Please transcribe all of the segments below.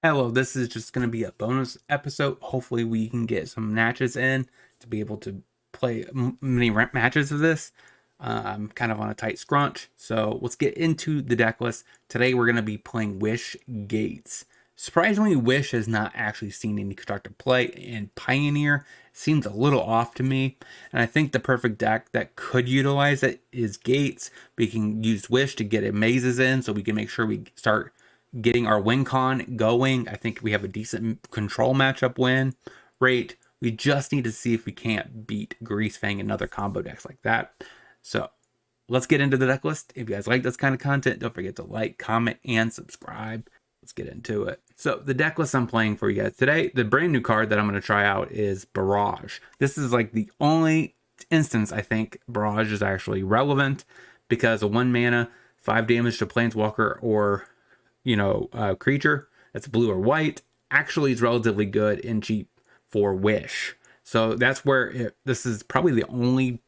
Hello, this is just going to be a bonus episode. Hopefully, we can get some matches in to be able to play many matches of this. I'm kind of on a tight scrunch, so let's get into the deck list. Today, we're going to be playing Wish Gates. Surprisingly, Wish has not actually seen any constructive play, and Pioneer seems a little off to me. And I think the perfect deck that could utilize it is Gates. We can use Wish to get mazes in, so we can make sure we start getting our win con going. I think we have a decent control matchup win rate. We just need to see if we can't beat Greasefang and other combo decks like that. So let's get into the deck list. If you guys like this kind of content, don't forget to like, comment, and subscribe. Let's get into it. So the deck list I'm playing for you guys today, the brand new card that I'm going to try out is Barrage. This is like the only instance I think Barrage is actually relevant, because a 1 mana, 5 damage to Planeswalker or creature that's blue or white actually is relatively good and cheap for Wish. So that's where this is probably the only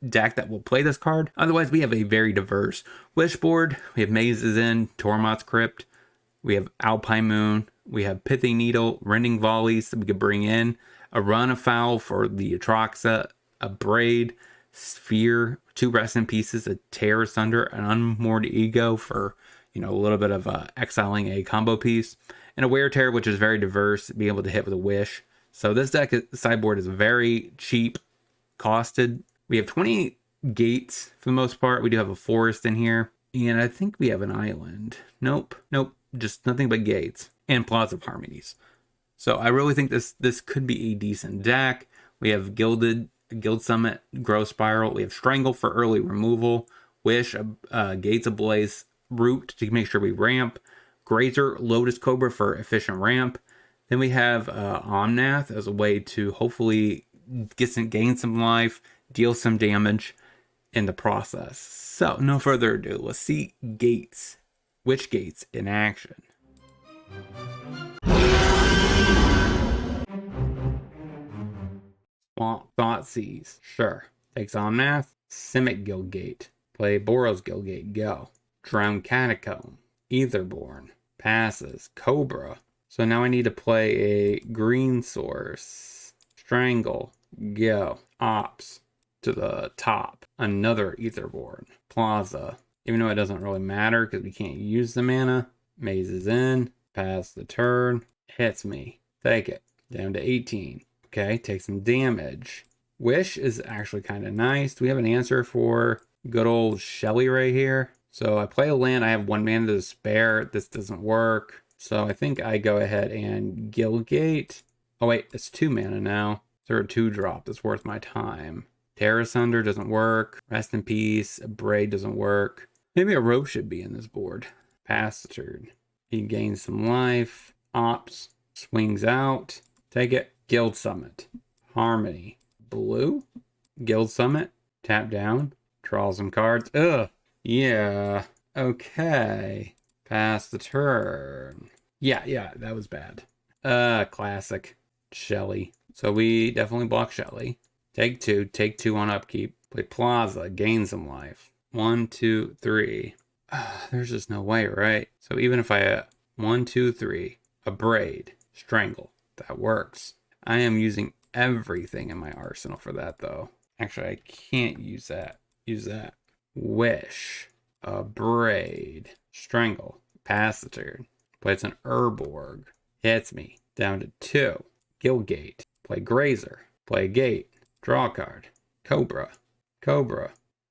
deck that will play this card. Otherwise, we have a very diverse Wish board. We have Mazes in, Tormod's Crypt, we have Alpine Moon, we have Pithy Needle, Rending Volleys that we could bring in, a Run of Foul for the Atraxa, a Braid, Sphere, 2 Rest in Pieces, a Tear Asunder, an Unmoored Ego for a little bit of exiling a combo piece, and a Wear Tear, which is very diverse, be able to hit with a Wish. So this deck sideboard is very cheap costed. We have 20 gates for the most part. We do have a forest in here, and I think we have an island. Nope, just nothing but gates and Plaza of Harmonies. So I really think this could be a decent deck. We have Guild Summit, Growth Spiral. We have Strangle for early removal, Wish, Gates Ablaze, Root to make sure we ramp, Grazer, Lotus Cobra for efficient ramp. Then we have Omnath as a way to hopefully gain some life, deal some damage in the process. So no further ado, let's see Gates. Which Gates in action? Swamp Thoughtseize, sure. Takes Omnath, Simic Guildgate, play Boros Guildgate, go. Drown Catacomb, Etherborn, passes, Cobra. So now I need to play a green source, Strangle, go. Ops to the top, another Etherborn, Plaza. Even though it doesn't really matter because we can't use the mana. Mazes in, pass the turn, hits me, take it, down to 18. Okay, take some damage. Wish is actually kind of nice. Do we have an answer for good old Shelly right here? So I play a land, I have 1 mana to spare. This doesn't work. So I think I go ahead and Guildgate. Oh wait, it's 2 mana now. Is there a 2-drop that's worth my time? Tear Asunder doesn't work. Rest in Peace, a Braid doesn't work. Maybe a Rope should be in this board. Pass the turn. He gains some life. Ops, swings out. Take it. Guild Summit. Harmony. Blue. Guild Summit. Tap down. Draw some cards. Ugh. Yeah, okay. Pass the turn. Yeah, that was bad. Classic. Shelly. So we definitely block Shelly. Take 2 on upkeep. Play Plaza, gain some life. 1, 2, 3. There's just no way, right? So even if I 1, 2, 3, a Braid, Strangle, that works. I am using everything in my arsenal for that though. Actually, I can't use that. Use that. Wish, a Braid, Strangle, pass the turn. Plays an Urborg, hits me, down to 2. Guildgate, play Grazer, play Gate, draw a card. Cobra,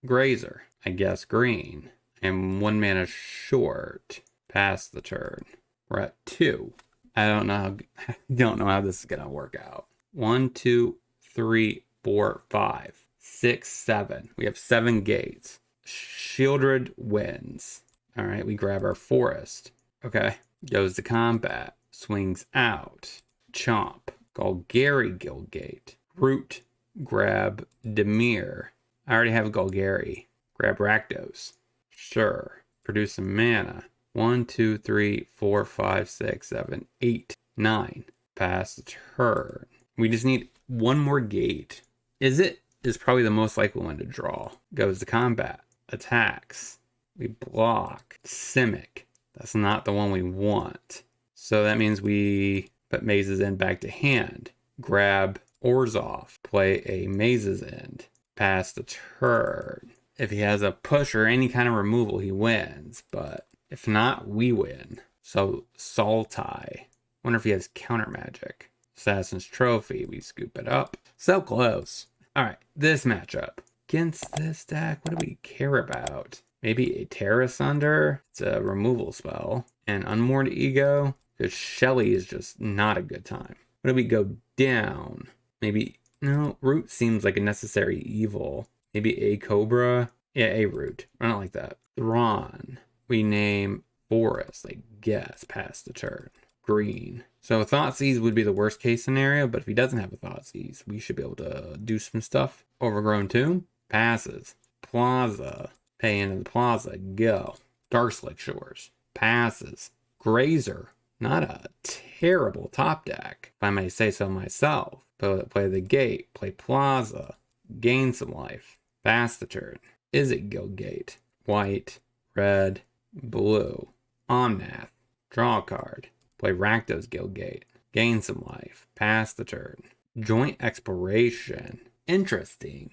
Grazer, I guess green. And 1 mana short, pass the turn. We're at 2. I don't know how this is gonna work out. 1, 2, 3, 4, 5, 6, 7. We have 7 gates. Shieldred wins. All right, we grab our forest. Okay, goes to combat. Swings out. Chomp. Golgari Guildgate. Root. Grab Demir. I already have a Golgari. Grab Rakdos. Sure. Produce some mana. 1, 2, 3, 4, 5, 6, 7, 8, 9. Pass the turn. We just need 1 more gate. Is probably the most likely one to draw. Goes to combat. Attacks. We block. Simic. That's not the one we want. So that means we put Mazes End back to hand. Grab Orzhov. Play a Mazes End. Pass the turn. If he has a push or any kind of removal, he wins. But if not, we win. So Sultai. Wonder if he has counter magic. Assassin's Trophy. We scoop it up. So close. Alright, this matchup. Against this deck, what do we care about? Maybe a Terra Sunder. It's a removal spell. And Unmourned Ego. Because Shelly is just not a good time. What do we go down? Maybe, no, Root seems like a necessary evil. Maybe a Cobra. Yeah, a Root. I don't like that. Thrawn. We name Forest, I guess, past the turn. Green. So Thoughtseize would be the worst case scenario, but if he doesn't have a Thoughtseize, we should be able to do some stuff. Overgrown Tomb. Passes. Plaza. Pay into the Plaza. Go. Darkslick Shores. Passes. Grazer. Not a terrible top deck, if I may say so myself. Play the Gate, play Plaza, gain some life, pass the turn. Is it Gate? White, red, blue, Omnath, draw a card, play Rakdos Gate, gain some life, pass the turn. Joint Exploration. Interesting.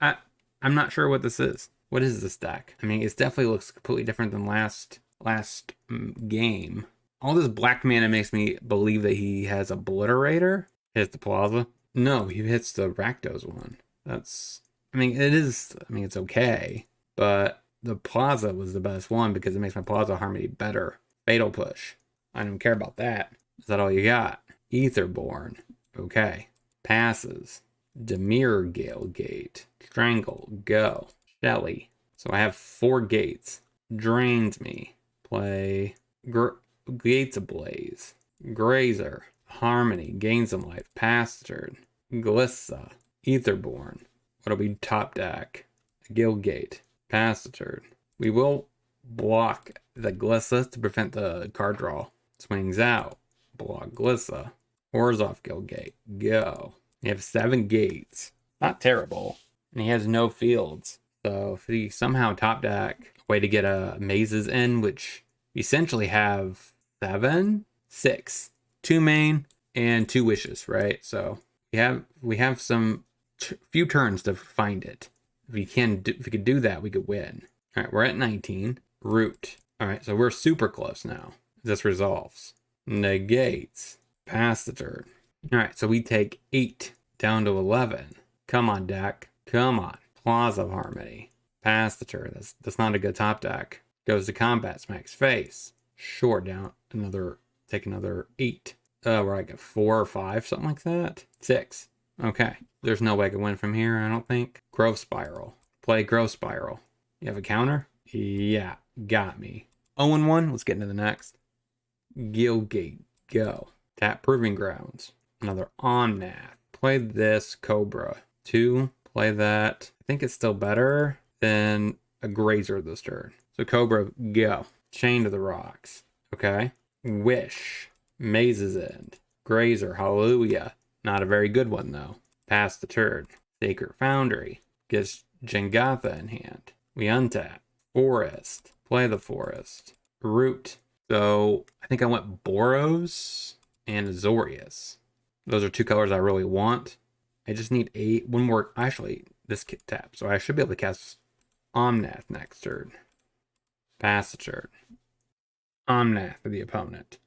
I'm not sure what this is. What is this deck? I mean, it definitely looks completely different than last game. All this black mana makes me believe that he has Obliterator. Hits the Plaza. No, he hits the Rakdos one. It's okay. But the Plaza was the best one because it makes my Plaza Harmony better. Fatal Push. I don't care about that. Is that all you got? Aetherborn. Okay. Passes. Demir Gale Gate. Strangle. Go. Shelly. So I have 4 gates. Drains me. Play Gates Ablaze. Grazer. Harmony. Gains some life. Pass turn. Glissa. Aetherborn. What'll be top deck? Guildgate. Pass the turn. We will block the Glissa to prevent the card draw. Swings out. Block Glissa. Orzhov Guildgate. Go. You have 7 gates. Not terrible. And he has no fields. So if he somehow top deck a way to get a Mazes in, which we essentially have 6, 2 main and 2 wishes, right? So we have some few turns to find it. If we could do that, we could win. All right, we're at 19. Root. All right, so we're super close now. This resolves. Negates. Pass the turn. All right, so we take 8 down to 11. Come on, deck. Come on. Plaza of Harmony. Pass the turn. That's not a good top deck. Goes to combat. Smacks face. Sure, down take another 8. We're like at 4 or 5, something like that. 6. Okay. There's no way I can win from here, I don't think. Growth Spiral. Play Growth Spiral. You have a counter? Yeah. Got me. 0-1. Let's get into the next. Guildgate. Go. Tap Proving Grounds. Another Omnath. Play this Cobra. 2. Play that. I think it's still better than a Grazer this turn. So Cobra, go. Chain to the Rocks. Okay. Wish. Mazes End. Grazer, hallelujah. Not a very good one, though. Pass the turn. Sacred Foundry. Gets Jengatha in hand. We untap. Forest. Play the Forest. Root. So I think I went Boros and Azorius. Those are 2 colors I really want. I just need one more. Actually, this kit tap. So I should be able to cast Omnath next turn. Pass the turn. Omnath for the opponent.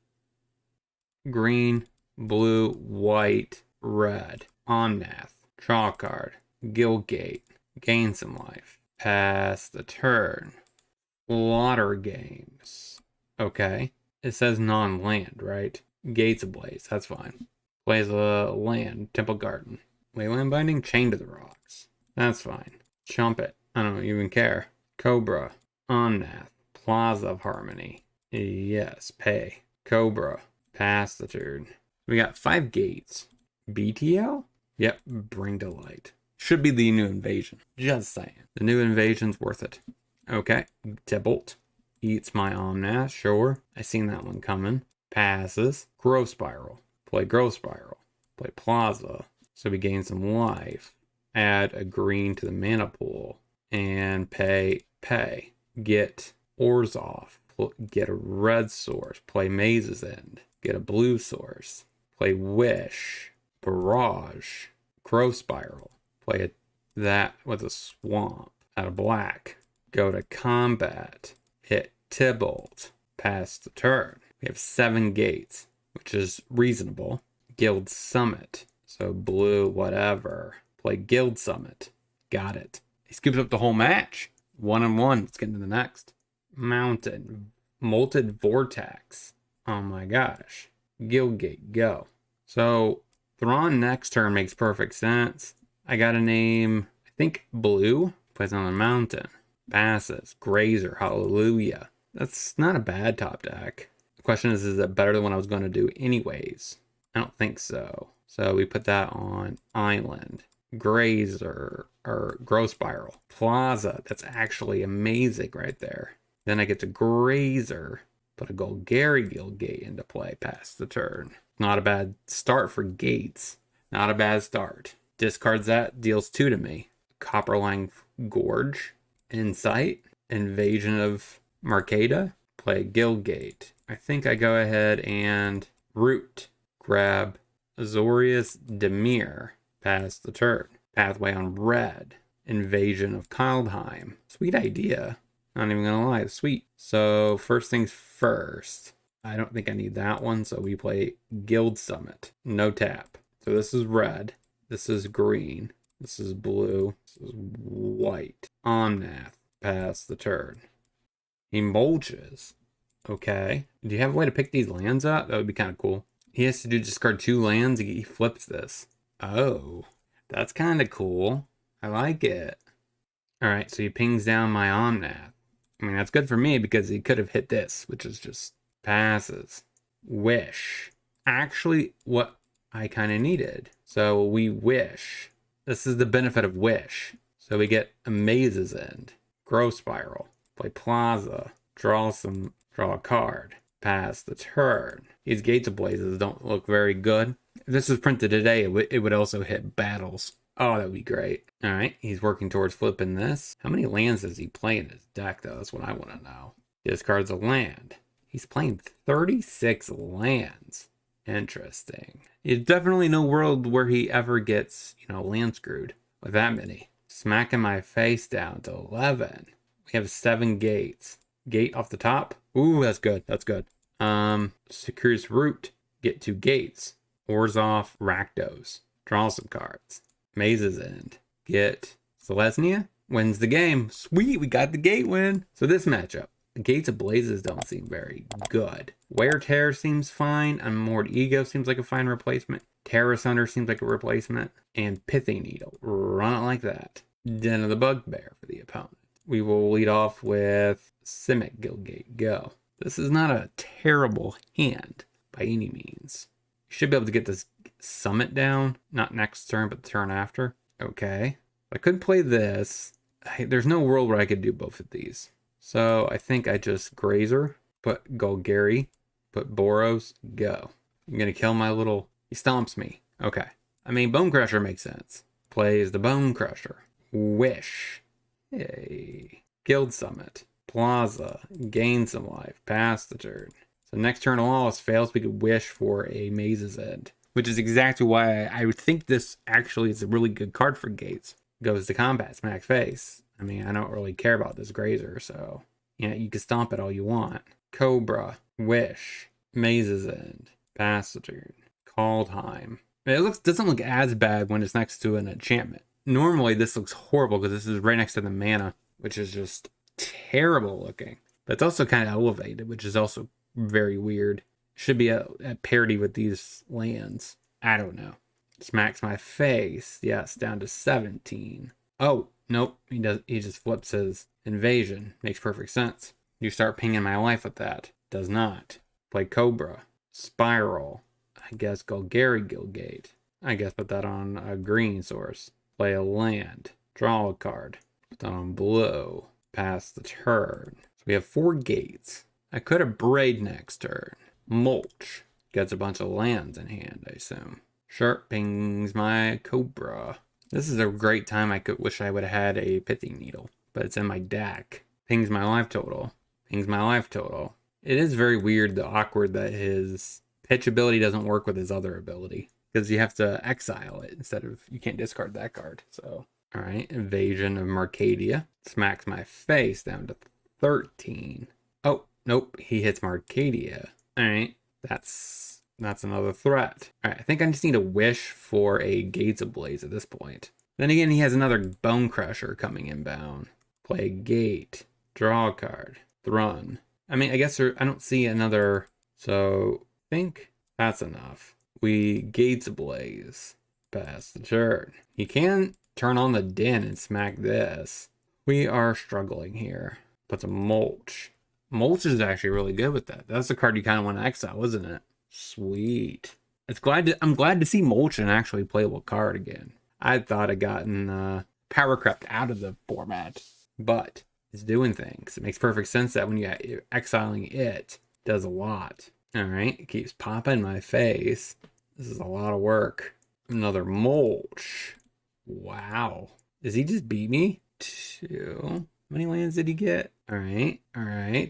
Green, blue, white, red. Omnath. Draw card. Guildgate. Gain some life. Pass the turn. Slaughter Games. Okay. It says non-land, right? Gates Ablaze. That's fine. Plays a land. Temple Garden. Leyland Binding. Chain to the Rocks. That's fine. Chump it. I don't even care. Cobra. Omnath. Plaza of Harmony. Yes. Pay. Cobra. Pass the turn. We got 5 gates. BTL? Yep. Bring to light. Should be the new invasion. Just saying. The new invasion's worth it. Okay. Tybalt. Eats my Omnath. Sure. I seen that one coming. Passes. Growth Spiral. Play Growth Spiral. Play Plaza. So we gain some life. Add a green to the mana pool. And pay. Get Orzhov. Get a red source. Play Maze's End. Get a blue source. Play Wish. Barrage. Growth Spiral. Play that with a swamp. Out of black. Go to combat. Hit Tybalt. Pass the turn. We have 7 gates, which is reasonable. Guild Summit. So blue, whatever. Play Guild Summit. Got it. He scoops up the whole match. 1-1. Let's get into the next. Mountain. Molted Vortex. Oh my gosh. Guildgate, go. So Thrawn next turn makes perfect sense. I got a name, I think blue. Plays on the mountain. Passes. Grazer, hallelujah. That's not a bad top deck. The question is it better than what I was going to do anyways? I don't think so. So we put that on Island. Grazer, or Growth Spiral. Plaza, that's actually amazing right there. Then I get to Grazer, put a Golgari Guildgate into play past the turn. Not a bad start for gates. Not a bad start. Discards that, deals 2 to me. Copperline Gorge. Insight. Invasion of Marcada. Play Guildgate. I think I go ahead and root. Grab Azorius Demir. Pass the turn. Pathway on red. Invasion of Kaldheim. Sweet idea. Not even gonna lie, sweet. So first things first. I don't think I need that one, so we play Guild Summit. No tap. So this is red. This is green. This is blue. This is white. Omnath. Pass the turn. He mulches. Okay. Do you have a way to pick these lands up? That would be kind of cool. He has to discard 2 lands. He flips this. Oh, that's kind of cool. I like it. All right, so he pings down my Omnath. I mean, that's good for me because he could have hit this, which is just passes. Wish. Actually, what I kind of needed. So we wish. This is the benefit of Wish. So we get a Maze's End. Growth Spiral. Play Plaza. Draw a card. Pass the turn. These Gates of Blazes don't look very good. If this was printed today, it would also hit battles. Oh, that would be great. All right, he's working towards flipping this. How many lands does he play in his deck, though? That's what I want to know. Discards a land. He's playing 36 lands. Interesting. There's definitely no world where he ever gets, land screwed with that many. Smacking my face down to 11. We have 7 gates. Gate off the top. Ooh, that's good. That's good. Secures root. Get 2 gates. Orzhov, Rakdos. Draw some cards. Maze's End. Get Selesnya. Wins the game. Sweet, we got the gate win. So this matchup. The Gates of Blazes don't seem very good. Wear Tear seems fine. Unmoored Ego seems like a fine replacement. Terra Sunder seems like a replacement. And Pithy Needle. Run it like that. Den of the Bugbear for the opponent. We will lead off with Simic Guildgate. Go. This is not a terrible hand by any means. You should be able to get this Summit down. Not next turn, but the turn after. Okay. I could play this. There's no world where I could do both of these. So I think I just Grazer, put Golgari, put Boros, go. I'm going to kill my little... He stomps me. Okay. I mean, Bone Crusher makes sense. Plays the Bone Crusher. Wish. Yay. Guild Summit. Plaza. Gain some life. Pass the turn. So next turn Lawless fails, we could wish for a Maze's End. Which is exactly why I would think this actually is a really good card for Gates. Goes to combat, smack face. I mean, I don't really care about this Grazer, so... you can stomp it all you want. Cobra. Wish. Maze's End. Pass the turn. Kaldheim. It doesn't look as bad when it's next to an enchantment. Normally this looks horrible because this is right next to the mana, which is just terrible looking. But it's also kind of elevated, which is also very weird. Should be at parity with these lands. I don't know. Smacks my face. Yes, down to 17. Oh, nope. He just flips his invasion. Makes perfect sense. You start pinging my life with that. Does not. Play Cobra. Spiral. I guess Golgari Guildgate. I guess put that on a green source. Play a land. Draw a card. Put that on blue. Pass the turn. So we have 4 gates. I could have Braid next turn. Mulch. Gets a bunch of lands in hand, I assume. Sharp pings my Cobra. This is a great time. Wish I would have had a Pithy Needle. But it's in my deck. Pings my life total. King's my life total. It is very weird, awkward that his pitch ability doesn't work with his other ability. Because you have to exile it instead of, you can't discard that card. So, all right, Invasion of Marcadia. Smacks my face down to 13. Oh, nope, he hits Marcadia. All right, that's another threat. All right, I think I just need a wish for a Gates Ablaze at this point. Then again, he has another Bone Crusher coming inbound. Play Gate. Draw a card. Thrun. I mean, I guess I don't see another, so I think that's enough. We Gates Ablaze. Pass the turn. He can turn on the Den and smack this. We are struggling here. Puts a Mulch. Mulch is actually really good with that. That's the card you kind of want to exile, isn't it? Sweet. I'm glad to see Mulch an actually playable card again. I thought I'd gotten Power Crept out of the format, but it's doing things. It makes perfect sense that when you're exiling it does a lot. All right, it keeps popping in my face. This is a lot of work. Another Mulch. Wow. Does he just beat me? 2. How many lands did he get? All right.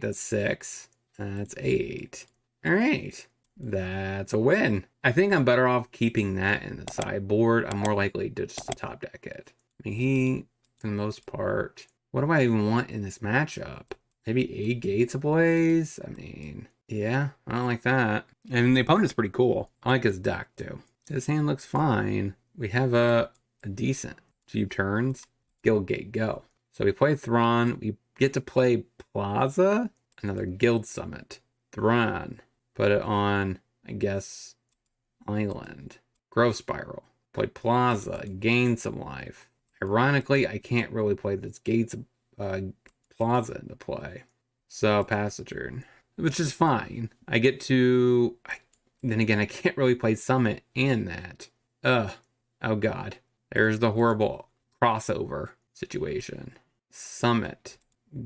That's 6. That's 8. All right. That's a win. I think I'm better off keeping that in the sideboard. I'm more likely to just top deck it. I mean, he, for the most part, what do I even want in this matchup? Maybe a Gates Ablaze? I mean, yeah, I don't like that. And the opponent's pretty cool. I like his deck too. His hand looks fine. We have a decent few turns. Guildgate, go. So we play Thrawn. We get to play Plaza. Another Guild Summit. Thrawn. Put it on, I guess, Island. Growth Spiral. Play Plaza. Gain some life. Ironically, I can't really play this Gates Plaza into play. So pass the turn. Which is fine. I get to... Then again, I can't really play Summit and that. Oh god. There's the horrible crossover situation. Summit.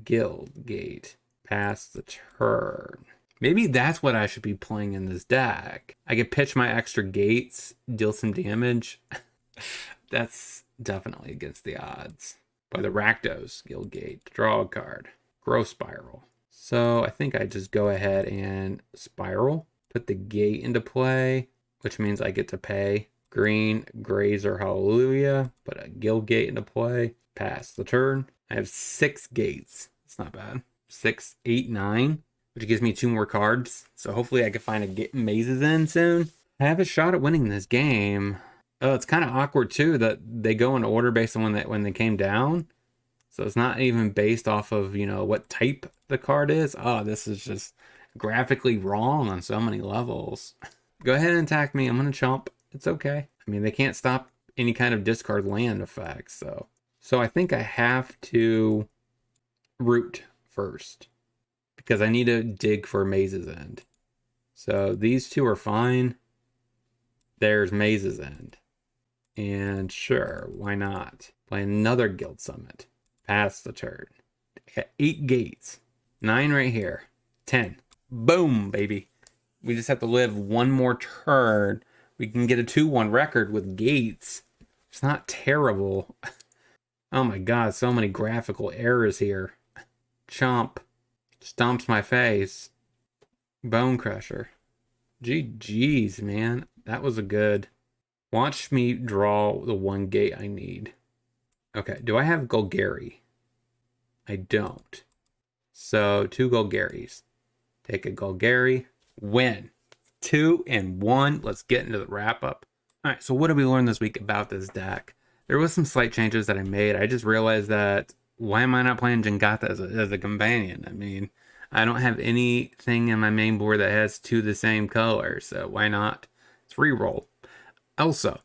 Guild Gate. Pass the turn. Maybe that's what I should be playing in this deck. I could pitch my extra gates, deal some damage. That's definitely against the odds. By the Rakdos, Guild Gate, draw a card. Growth Spiral. So I think I just go ahead and Spiral. Put the gate into play, which means I get to pay. Green, Grazer, Hallelujah. Put a Guild Gate into play. Pass the turn. I have 6 gates. It's not bad. 6, 8, 9. Which gives me 2 more cards. So hopefully I can find a Mazes in soon. I have a shot at winning this game. Oh, it's kind of awkward too that they go in order based on when they came down. So it's not even based off of, what type the card is. Oh, this is just graphically wrong on so many levels. Go ahead and attack me. I'm going to chomp. It's okay. I mean, they can't stop any kind of discard land effects. So I think I have to root first. Because I need to dig for Maze's End. So these 2 are fine. There's Maze's End. And sure, why not? Play another Guild Summit. Pass the turn. I got 8 gates. 9 right here. 10. Boom, baby. We just have to live 1 more turn. We can get a 2-1 record with gates. It's not terrible. Oh my god, so many graphical errors here. Chomp. Stomps my face. Bone Crusher. GG's, man. That was a good... Watch me draw the 1 gate I need. Okay, do I have Golgari? I don't. So, 2 Golgaris. Take a Golgari. Win. 2-1. Let's get into the wrap-up. Alright, so what did we learn this week about this deck? There was some slight changes that I made. I just realized that why am I not playing Jangata as a companion? I mean, I don't have anything in my main board that has 2 the same color, so why not? It's reroll. Also,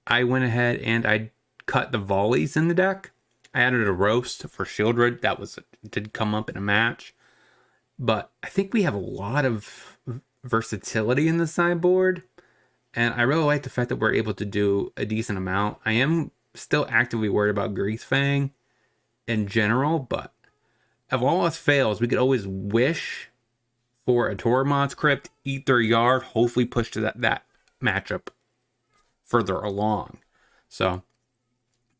I went ahead and I cut the volleys in the deck. I added a roast for Shieldred. That did come up in a match. But I think we have a lot of versatility in the sideboard. And I really like the fact that we're able to do a decent amount. I am still actively worried about Greasefang in general, but if all else fails, we could always wish for a Tormod's Crypt, eat their yard, hopefully push to that matchup further along. So,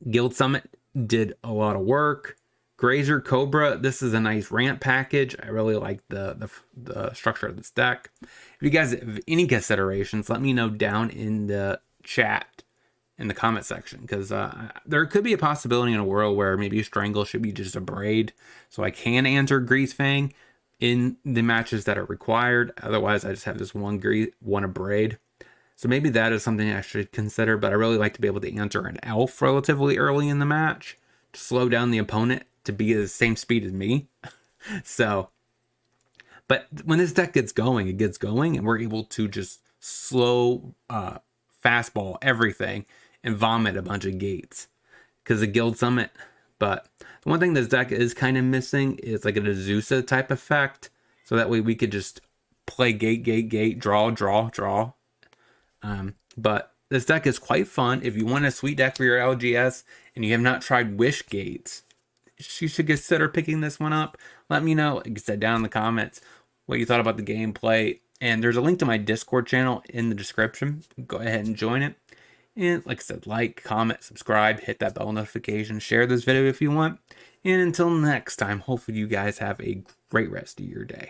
Guild Summit did a lot of work. Grazer Cobra, this is a nice ramp package. I really like the structure of this deck. If you guys have any considerations, let me know down in the chat, in the comment section, because there could be a possibility in a world where maybe Strangle should be just a Braid, so I can answer Grease Fang in the matches that are required. Otherwise, I just have this one a Braid. So maybe that is something I should consider, but I really like to be able to answer an Elf relatively early in the match to slow down the opponent to be at the same speed as me. So, but when this deck gets going, it gets going, and we're able to just slow fastball everything and vomit a bunch of gates because of Guild Summit. But the one thing this deck is kind of missing is like an Azusa type effect, so that way we could just play gate, draw. But this deck is quite fun. If you want a sweet deck for your LGS and you have not tried Wish Gates, you should consider picking this one up. Let me know, like I said, down in the comments what you thought about the gameplay. And there's a link to my Discord channel in the description. Go ahead and join it. And like I said, like, comment, subscribe, hit that bell notification, share this video if you want. And until next time, hopefully you guys have a great rest of your day.